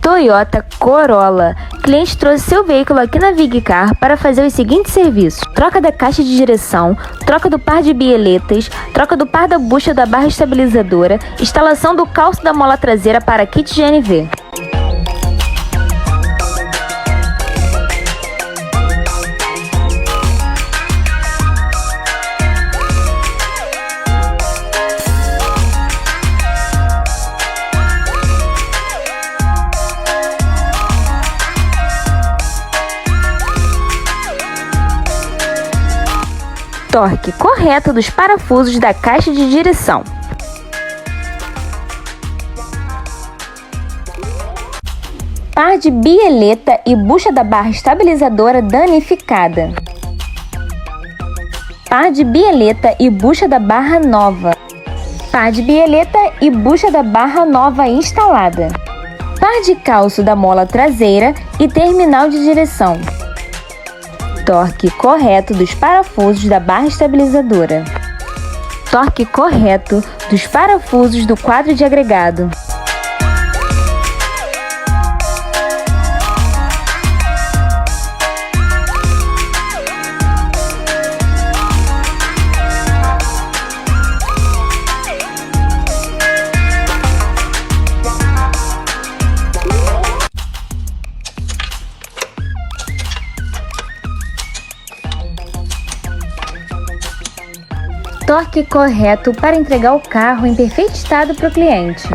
Toyota Corolla. Cliente trouxe seu veículo aqui na VigCar para fazer os seguintes serviços: troca da caixa de direção, troca do par de bieletas, troca do par da bucha da barra estabilizadora, instalação do calço da mola traseira para kit GNV. Torque correto dos parafusos da caixa de direção. Par de bieleta e bucha da barra estabilizadora danificada. Par de bieleta e bucha da barra nova. Par de bieleta e bucha da barra nova instalada. Par de calço da mola traseira e terminal de direção. Torque correto dos parafusos da barra estabilizadora. Torque correto dos parafusos do quadro de agregado. Torque correto para entregar o carro em perfeito estado para o cliente.